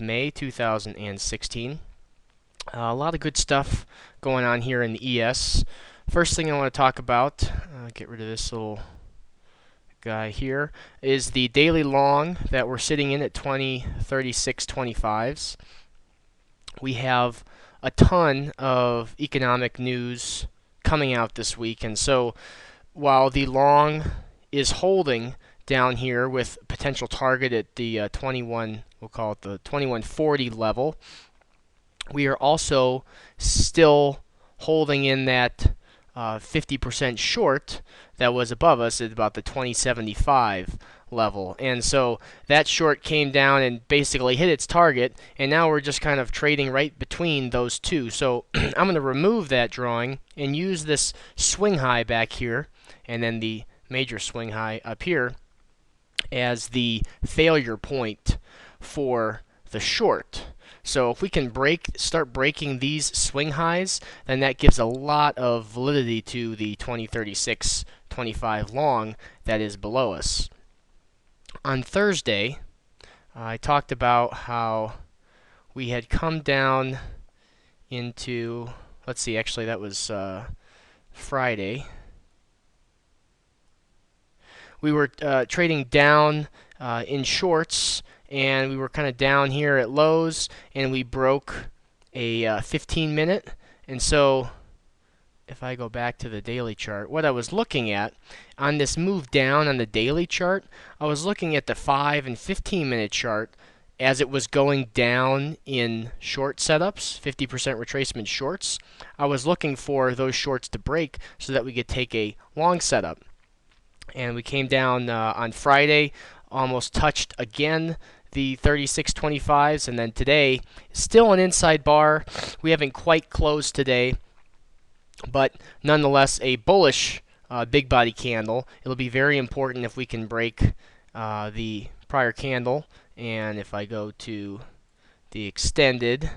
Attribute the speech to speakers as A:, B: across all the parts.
A: May 2016. A lot of good stuff going on here in the ES. First thing I want to talk about, get rid of this little guy here, is the daily long that we're sitting in at 2036.25s. We have a ton of economic news coming out this week, and so while the long is holding down here with potential target at the 21, we'll call it the 2140 level, we are also still holding in that 50% short that was above us at about the 2075 level. And so that short came down and basically hit its target, and now we're just kind of trading right between those two. So I'm going to remove that drawing and use this swing high back here and then the major swing high up here as the failure point for the short. So if we can start breaking these swing highs, then that gives a lot of validity to the 2036.25 long that is below us. On Thursday, I talked about how we had come down into, let's see, actually that was Friday. We were trading down in shorts, and we were kind of down here at lows, and we broke a 15-minute. And so if I go back to the daily chart, what I was looking at on this move down on the daily chart, I was looking at the 5 and 15-minute chart as it was going down in short setups, 50% retracement shorts. I was looking for those shorts to break so that we could take a long setup. And we came down on Friday, almost touched again the 36.25s, and then today, still an inside bar. We haven't quite closed today, but nonetheless a bullish big body candle. It'll be very important if we can break the prior candle. And if I go to the extended,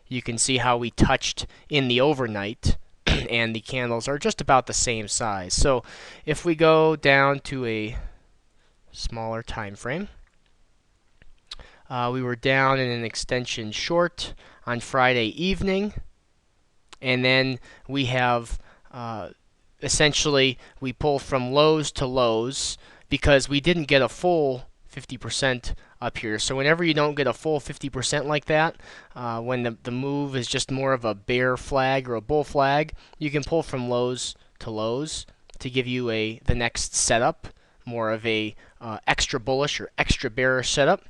A: you can see how we touched in the overnight, and the candles are just about the same size. So if we go down to a smaller time frame, we were down in an extension short on Friday evening, and then we have essentially we pull from lows to lows because we didn't get a full 50% up here. So whenever you don't get a full 50% like that, when the move is just more of a bear flag or a bull flag, you can pull from lows to lows to give you the next setup, more of a extra bullish or extra bearish setup.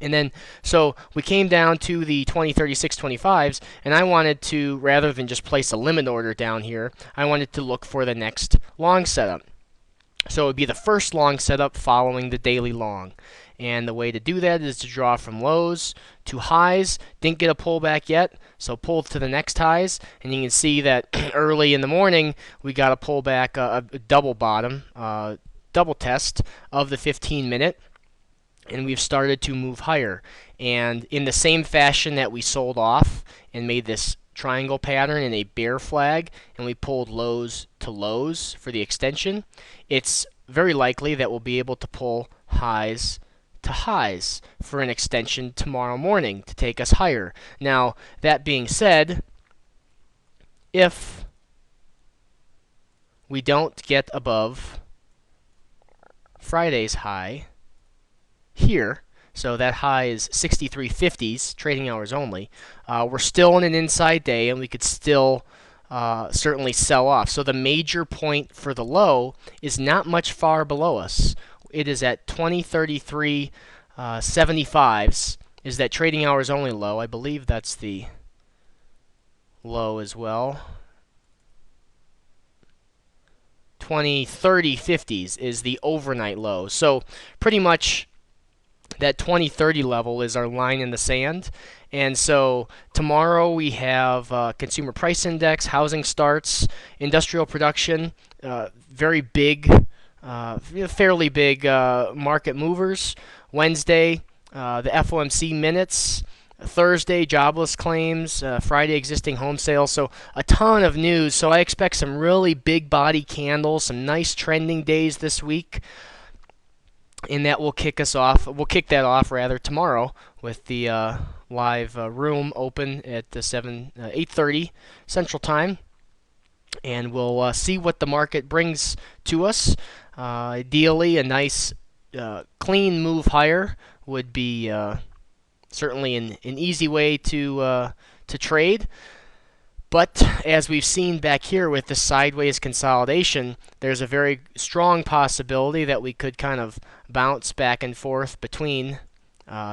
A: And then, so we came down to the 2036.25s, and I wanted to, rather than just place a limit order down here, I wanted to look for the next long setup. So it would be the first long setup following the daily long. And the way to do that is to draw from lows to highs. Didn't get a pullback yet, so pull to the next highs. And you can see that early in the morning, we got a pullback, a double bottom, double test of the 15-minute. And we've started to move higher. And in the same fashion that we sold off and made this triangle pattern in a bear flag, and we pulled lows to lows for the extension, it's very likely that we'll be able to pull highs to highs for an extension tomorrow morning to take us higher. Now, that being said, if we don't get above Friday's high here, so that high is 63.50s, trading hours only, we're still in an inside day, and we could still certainly sell off. So the major point for the low is not much far below us. It is at 2033.75s is that trading hours only low. I believe that's the low as well. 2030.50s is the overnight low. So pretty much that 2030 level is our line in the sand. And so tomorrow we have consumer price index, housing starts, industrial production, very big, fairly big market movers. Wednesday, the FOMC minutes. Thursday, jobless claims. Friday, existing home sales. So a ton of news. So I expect some really big body candles, some nice trending days this week. and that will kick us off. We'll kick that off rather tomorrow with the live room open at 8:30 Central Time, and we'll see what the market brings to us. Ideally, a nice clean move higher would be certainly an easy way to trade. But as we've seen back here with the sideways consolidation, there's a very strong possibility that we could kind of bounce back and forth between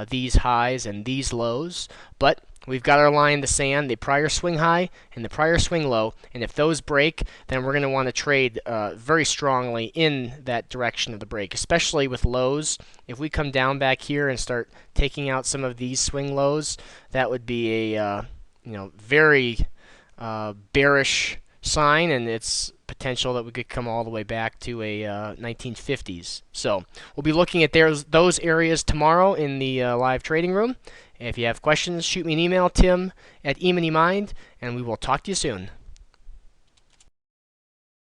A: these highs and these lows. But we've got our line in the sand, the prior swing high and the prior swing low, and if those break, then we're going to want to trade very strongly in that direction of the break, especially with lows. If we come down back here and start taking out some of these swing lows, that would be a very bearish sign, and it's potential that we could come all the way back to a 1950s. So we'll be looking at those areas tomorrow in the live trading room. If you have questions, shoot me an email, tim@eMoneyMind, and we will talk to you soon.